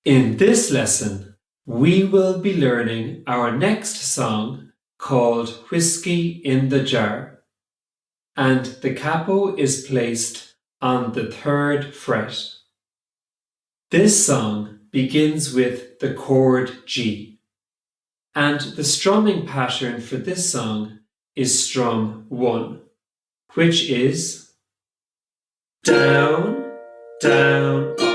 In this lesson, we will be learning our next song called Whiskey in the Jar, and the capo is placed on the 3rd fret. This song begins with the chord G, and the strumming pattern for this song is strum 1, which is down, down, up.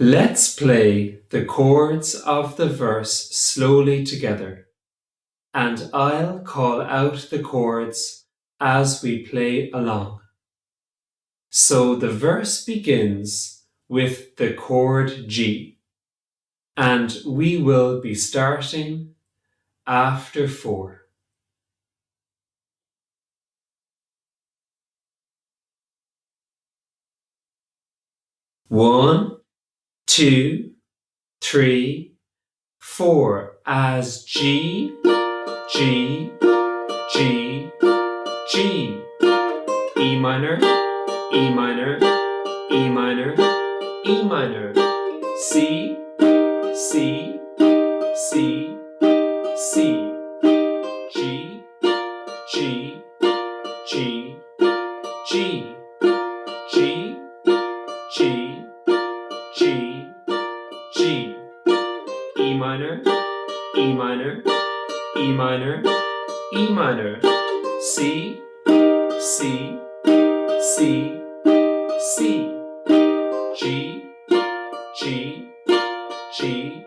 Let's play the chords of the verse slowly together, and I'll call out the chords as we play along. So the verse begins with the chord G, and we will be starting after 4. One, 2, 3, 4 as G, G, G, G, E minor, E minor, E minor, E minor, C, C, C, C, G, G, G, G, G, G, G, G, E minor, E minor, E minor, E minor, C, C, C, C, G, G, G,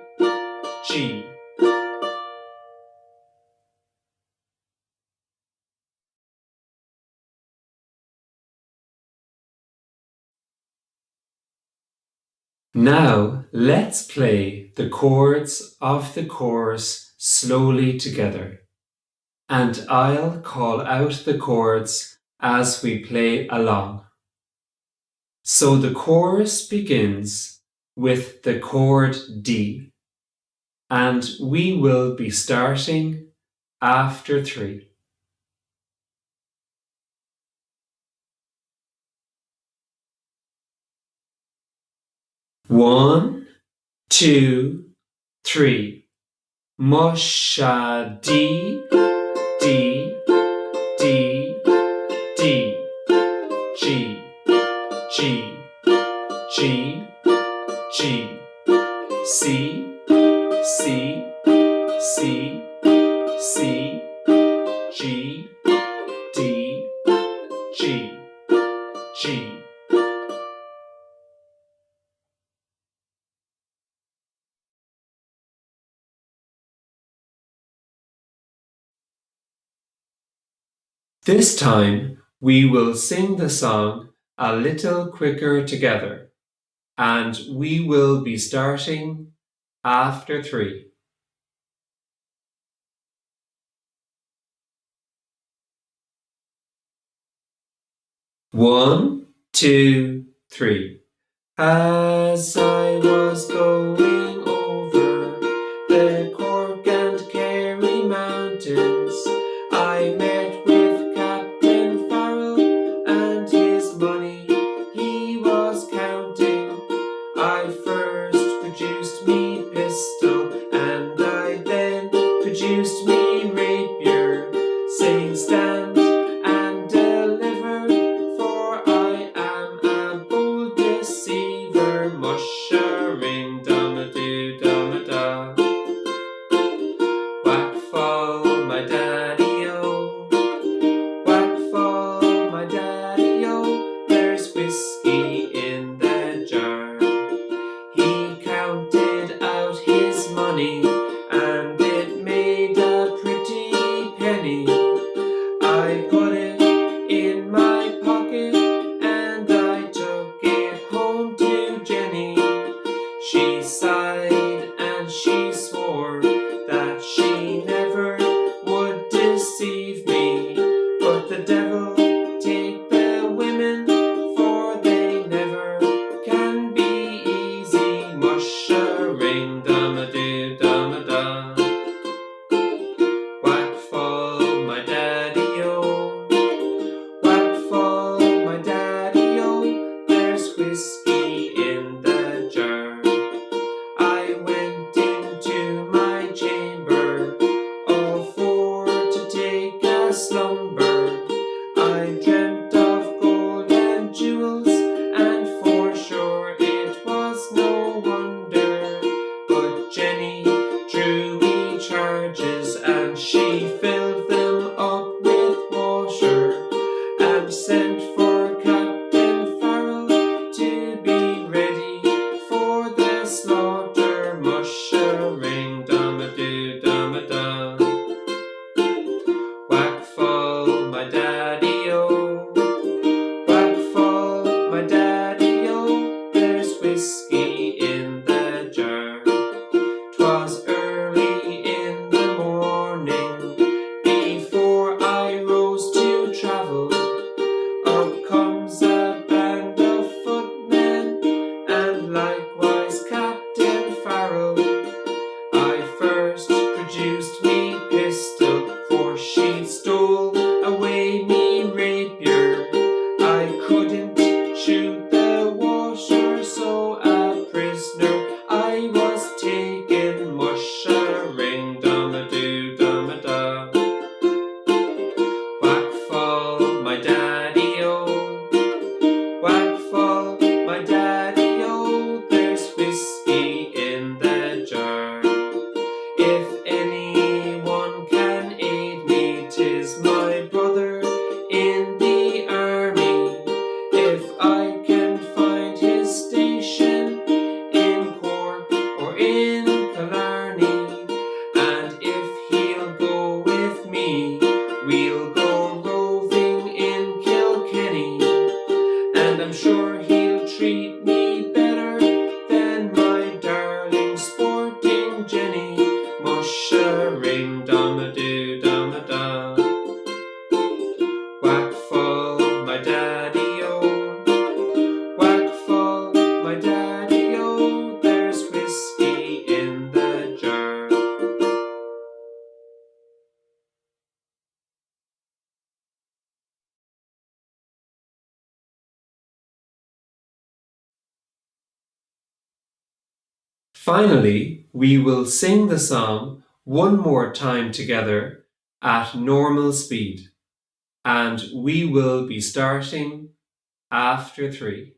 G. Now let's play the chords of the chorus slowly together, and I'll call out the chords as we play along. So the chorus begins with the chord D, and we will be starting after 3. One, 2, 3. Musha D, D, D, D, G, G, G, G, C, C, C, C, G, D, G, G. This time, we will sing the song a little quicker together, and we will be starting after 3. One, 2, 3. As I was going over the Cork and Kerry mountains, I met with Captain Farrell and his money he was counting. I first produced me pistol, and I then produced me rapier, saying stand and deliver, for I am a bold deceiver, mushering down a whiskey in the jar. I went into my chamber, all for to take a slumber. I dreamt of gold and jewels, and for sure it was no wonder. But Jenny drew me charges, and she filled them up with water, and sent for Captain Farrell to be ready for the slaughter. Mushering dum-a-doo dum-a-dum. Whack fall my daddy-o, whack fall my daddy-o, there's whiskey in the jar. 'Twas early in the morning, before I rose to travel. Up comes a band of footmen, and likewise Captain Farrell. I first produced me pistol, for she stole away me rapier. I couldn't shoot the washer, so a prisoner I was taken. Mushering dum-a-doo dum-a-da. Whack fall my daddy-o, whack fall my daddy-o, there's whiskey in the jar. If anyone can aid me, 'tis my brother in the army. If I can find his station in Cork or in Killarney, and if he'll go with me, we'll go roving in Kilkenny, and I'm sure he'll treat me better than my darling sporting Jenny. Mushering dum-a-doo dum-a-da. Whack fall my daddy-o, whack fall my daddy-o, there's whiskey in the jar. Finally, we will sing the song one more time together at normal speed, and we will be starting after 3.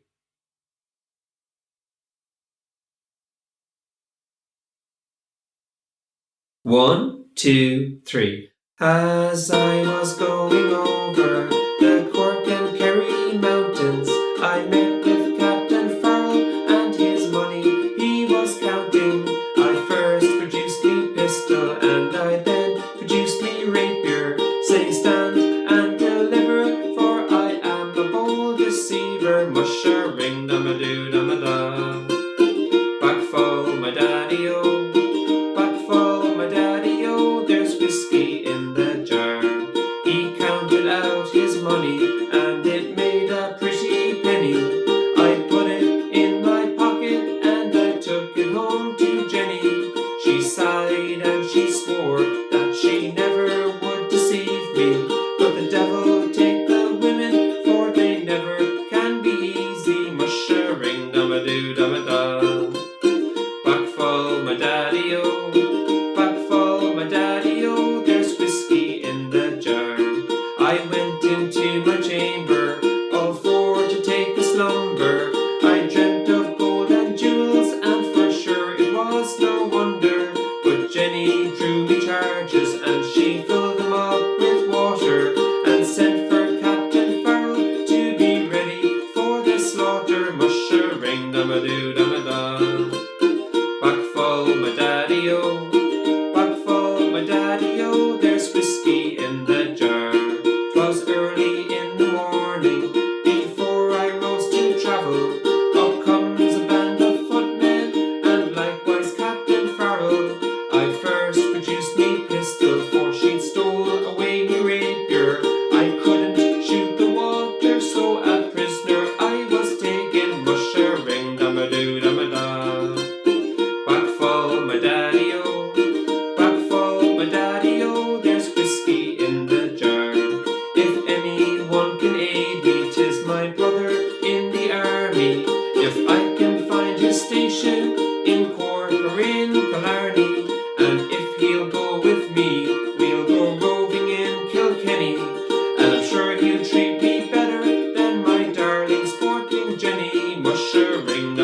1, 2, 3. As I was going over the Cork and Kerry mountains, I met with Captain Farrell and his money he was counting. I first produced me pistol, and I then produced me rapier, saying stand and deliver, for I am a bold deceiver. Mushering dum-a-doo dum-a-da. Back fall my daddy-o, back fall my daddy-o, there's whiskey in the jar. He counted out his money, and it made a pretty penny. I put it in my pocket, and I took it home to Jenny. She sighed and she swore that she never would deceive me, but the devil take the women, for they never can be easy. Mushering dum-a-doo dum-a-da. Back fall my daddy-o, back fall my daddy-o, there's whiskey in the jar. I went into my chamber, all for to take a slumber. I dreamt of gold and jewels, and for sure it was no wonder. But Jenny drew me charges, and she filled them up with water, and sent for Captain Farrell to be ready for the slaughter. Mushering dum-a-doo dum-a-da. Back fall my daddy-o, back fall my daddy-o, there's whiskey in the jar. 'Twas early in the morning, before I rose to travel. Up comes a band of footmen, and likewise Captain Farrell. I first produced me pistol, for she'd stole away me rapier. I couldn't shoot the water, so a prisoner I was taken. Mushering dum-a-doo dum-a-da. Back fall my daddy-o, back fall my daddy-o, there's whiskey in the jar. If anyone can aid me, 'tis my brother in the army. If I can find his station in Cork or in Killarney, and if he'll go with me, we'll go roving in Kilkenny, and I'm sure he'll treat me better than my darling sporting Jenny. Mushering